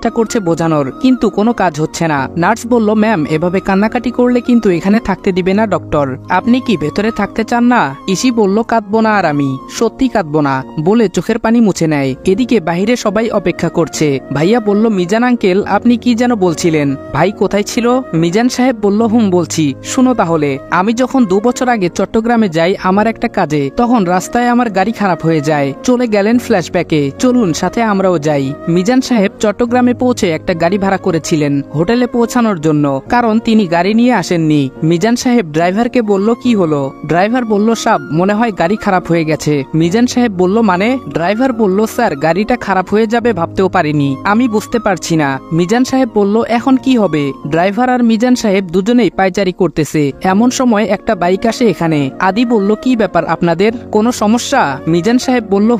চেষ্টা করছে বোঝানোর, কিন্তু কোনো কাজ হচ্ছে না। নার্স বলল, ম্যাম এভাবে কান্নাকাটি করলে কিন্তু এখানে থাকতে দিবে না ডক্টর, আপনি কি ভেতরে থাকতে চান না? ইসি বলল, কাঁদবো না আর আমি সত্যি কাঁদবো না বলে চোখের পানি মুছে নেয়। এদিকে বাহিরে সবাই অপেক্ষা করছে। ভাইয়া বলল, মিজান আঙ্কেল আপনি কি যেন বলছিলেন? ভাই কোথায় ছিল? মিজান সাহেব বলল, বলছি শুনো তাহলে। আমি যখন 2 বছর আগে চট্টগ্রামে যাই আমার একটা কাজে, তখন রাস্তায় আমার গাড়ি খারাপ হয়ে যায়। চলে গেলেন ফ্ল্যাশব্যাকে, চলুন সাথে আমরাও যাই। মিজান সাহেব চট্টগ্রামে পৌঁছে একটা গাড়ি ভাড়া করেছিলেন হোটেলে পৌঁছানোর জন্য, কারণ তিনি গাড়ি নিয়ে আসেননি। মিজান সাহেব ড্রাইভারকে বলল, কি হলো? ড্রাইভার বলল, সাব মনে হয় গাড়ি খারাপ হয়ে গেছে। মিজান সাহেব বলল, মানে? ড্রাইভার বলল, স্যার গাড়িটা খারাপ হয়ে যাবে ভাবতেও পারিনি, আমি বুঝতে পারছি না। মিজান সাহেব বলল, এখন কি হবে? ড্রাইভার আর মিজান সাহেব দুজনেই পায়চারি করতেছে। এমন সময় একটা বাইক আসে এখানে। আদি বলল, কি ব্যাপার আপনাদের, কোনো সমস্যা? মিজান সাহেব বলল,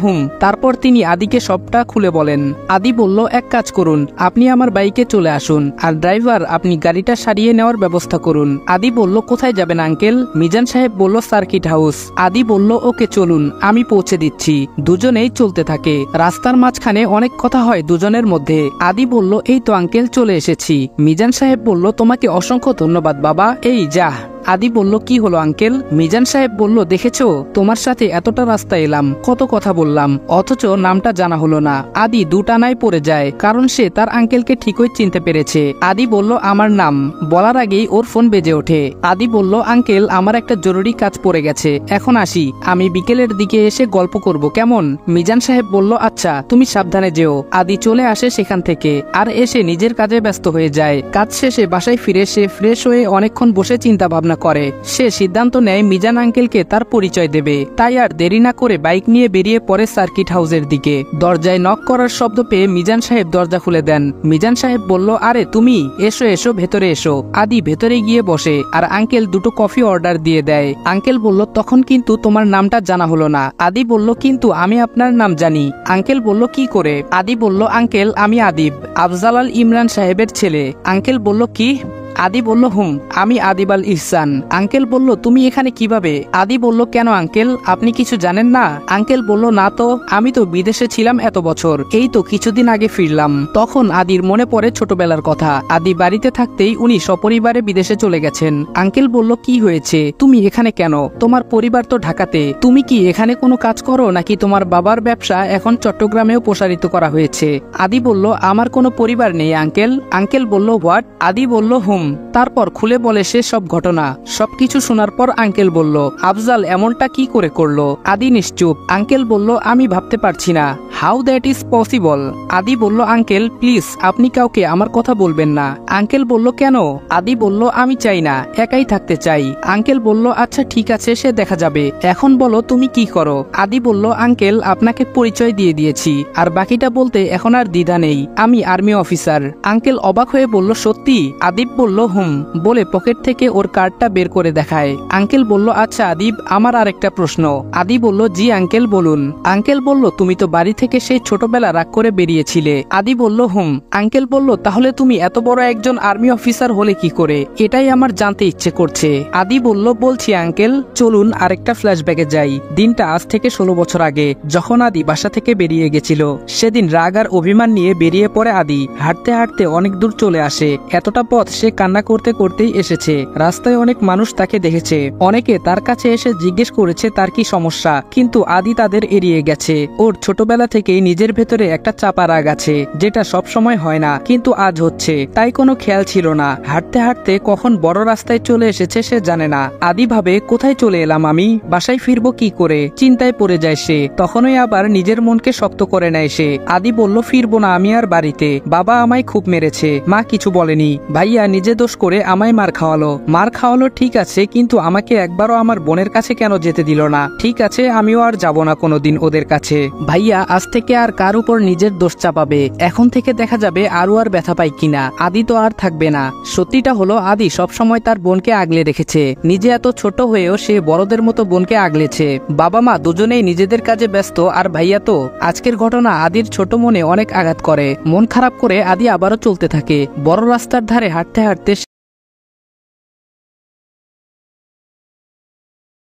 তারপর তিনি আদিকে সবটা খুলে বলেন। আদি বলল, এক কাজ করুন, আপনি আমার বাইকে চলে আসুন, আর ড্রাইভার আপনি গাড়িটা সারিয়ে নেওয়ার ব্যবস্থা করুন। আদি বলল, কোথায় যাবেন আঙ্কেল? মিজান সাহেব বলল, সার্কিট হাউস। আদি বলল, ওকে চলুন, আমি পৌঁছে দিচ্ছি। দুজনেই চলতে থাকে। রাস্তার মাঝখানে অনেক কথা হয় দুজনের মধ্যে। আদি বলল, এই তো আঙ্কেল চলে এসেছি। মিজান সাহেব বলল, তোমাকে অসংখ্য ধন্যবাদ বাবা, এই যা। আদি বলল, কি হলো আঙ্কেল? মিজান সাহেব বলল, দেখেছো তোমার সাথে এতটা রাস্তা এলাম, কত কথা বললাম, অথচ নামটা জানা হলো না। আদি দুটানায় পড়ে যায়, কারণ সে তার আঙ্কেলকে ঠিকই চিনতে পেরেছে। আদি বলল, আমার নাম বলার আগেই ওর ফোন বেজে ওঠে। আদি বলল, আঙ্কেল আমার একটা জরুরি কাজ পড়ে গেছে, এখন আসি, আমি বিকেলের দিকে এসে গল্প করব কেমন? মিজান সাহেব বলল, আচ্ছা তুমি সাবধানে যেও। আদি চলে আসে সেখান থেকে, আর এসে নিজের কাজে ব্যস্ত হয়ে যায়। কাজ শেষে বাসায় ফিরে সে ফ্রেশ হয়ে অনেকক্ষণ বসে চিন্তা ভাবনা করে। সে সিদ্ধান্ত নেয় মিজান আঙ্কেলকে তার পরিচয় দেবে। তাই আর দেরি না করে বাইক নিয়ে বেরিয়ে পড়ে সার্কিট হাউসের দিকে। দরজায় নক করার শব্দ পেয়ে মিজান সাহেব দরজা খুলে দেন। মিজান সাহেব বলল, আরে তুমি, এসো এসো ভেতরে এসো। আদি ভেতরে গিয়ে বসে, আর আঙ্কেল 2টো কফি অর্ডার দিয়ে দেয়। আঙ্কেল বলল, তখন কিন্তু তোমার নামটা জানা হলো না। আদি বলল, কিন্তু আমি আপনার নাম জানি। আঙ্কেল বলল, কি করে? আদি বলল, আঙ্কেল আমি আদিব, আফজাল ইমরান সাহেবের ছেলে। আঙ্কেল বলল, কি? আদি বলল, আমি আদিব আল ইহসান। আঙ্কেল বলল, তুমি এখানে কিভাবে? আদি বলল, কেন আঙ্কেল আপনি কিছু জানেন না? আঙ্কেল বলল, না তো, আমি তো বিদেশে ছিলাম এত বছর, এই তো কিছুদিন আগে ফিরলাম। তখন আদির মনে পড়ে ছোটবেলার কথা। আদি বাড়িতে থাকতেই উনি সপরিবারে বিদেশে চলে গেছেন। আঙ্কেল বলল, কি হয়েছে, তুমি এখানে কেন? তোমার পরিবার তো ঢাকাতে, তুমি কি এখানে কোনো কাজ করো নাকি তোমার বাবার ব্যবসা এখন চট্টগ্রামেও প্রসারিত করা হয়েছে? আদি বলল, আমার কোনো পরিবার নেই আঙ্কেল। আঙ্কেল বলল, হোয়াট? আদি বলল, তারপর খুলে বলে সে সব ঘটনা। সবকিছু শোনার পর আঙ্কেল বলল, আফজাল এমনটা কি করে করলো? আদি নিশ্চুপ। আঙ্কেল বলল, আমি ভাবতে পারছি না, হাউ দ্যাট ইজ পসিবল? আদি বলল, আঙ্কেল প্লিজ আপনি কাউকে আমার কথা বলবেন না। আঙ্কেল বলল, কেন? আদি বলল, আমি চাই না, একাই থাকতে চাই। আঙ্কেল বলল, আচ্ছা ঠিক আছে, সে দেখা যাবে, এখন বলো তুমি কি করো? আদি বলল, আঙ্কেল আপনাকে পরিচয় দিয়ে দিয়েছি, আর বাকিটা বলতে এখন আর দ্বিধা নেই, আমি আর্মি অফিসার। আঙ্কেল অবাক হয়ে বলল, সত্যি? আদিব বলল, বলে পকেট থেকে ওর কার্ডটা বের করে দেখায়। আঙ্কেল বলল, আচ্ছা আদিব, আমার আরেকটা প্রশ্ন। আদি বলল, জি আঙ্কেল বলুন। আঙ্কেল বলল, তুমি তো বাড়ি থেকে সেই ছোটবেলা রাগ করে বেরিয়েছিলে। আদি বলল, আঙ্কেল বলল, তাহলে তুমি এত বড় একজন আর্মি অফিসার হলে কি করে? এটাই আমার জানতে ইচ্ছে করছে। আদি বলল, বলছি আঙ্কেল, চলুন আরেকটা ফ্ল্যাশব্যাকে যাই। দিনটা আজ থেকে 16 বছর আগে, যখন আদি বাসা থেকে বেরিয়ে গেছিল। সেদিন রাগ আর অভিমান নিয়ে বেরিয়ে পড়ে আদি। হাঁটতে হাঁটতে অনেক দূর চলে আসে। এতটা পথ সে কান্না করতে করতেই এসেছে। রাস্তায় অনেক মানুষ তাকে দেখেছে, অনেকে তার কাছে এসে জিজ্ঞেস করেছে তার কি সমস্যা, কিন্তু আদি তাদের এড়িয়ে গেছে। ওর ছোটবেলা থেকেই নিজের ভেতরে একটা চাপা রাগ আছে, যেটা সব সময় হয় না, কিন্তু আজ হচ্ছে, তাই কোনো খেয়াল ছিল না। হাঁটতে হাঁটতে কখন বড় রাস্তায় চলে এসেছে সে জানে না। আদি ভাবে, কোথায় চলে এলাম আমি, বাসায় ফিরবো কি করে? চিন্তায় পড়ে যায় সে। তখনই আবার নিজের মনকে শক্ত করে নেয় সে। আদি বলল, ফিরবো না আমি আর বাড়িতে, বাবা আমায় খুব মেরেছে, মা কিছু বলেনি, ভাইয়া নিজে দোষ করে আমায় মার খাওয়ালো ঠিক আছে, কিন্তু আমাকে একবারও আমার বোনের কাছে কেন যেতে দিল না? ঠিক আছে, আমিও আর যাব না কোনোদিন ওদের কাছে। ভাইয়া আজ থেকে আর কার উপর নিজের দোষ চাপাবে? এখন থেকে দেখা যাবে আরো আর ব্যথা পাই কিনা। আদি তো আর থাকবে না। সত্যিটা হলো, আদি সবসময় তার বোনকে আগলে রেখেছে। নিজে এত ছোট হয়েও সে বড়দের মতো বোনকে আগলেছে। বাবা মা দুজনেই নিজেদের কাজে ব্যস্ত, আর ভাইয়া তো। আজকের ঘটনা আদির ছোট মনে অনেক আঘাত করে। মন খারাপ করে আদি আবারও চলতে থাকে। বড় রাস্তার ধারে হাঁটতে হাঁটতে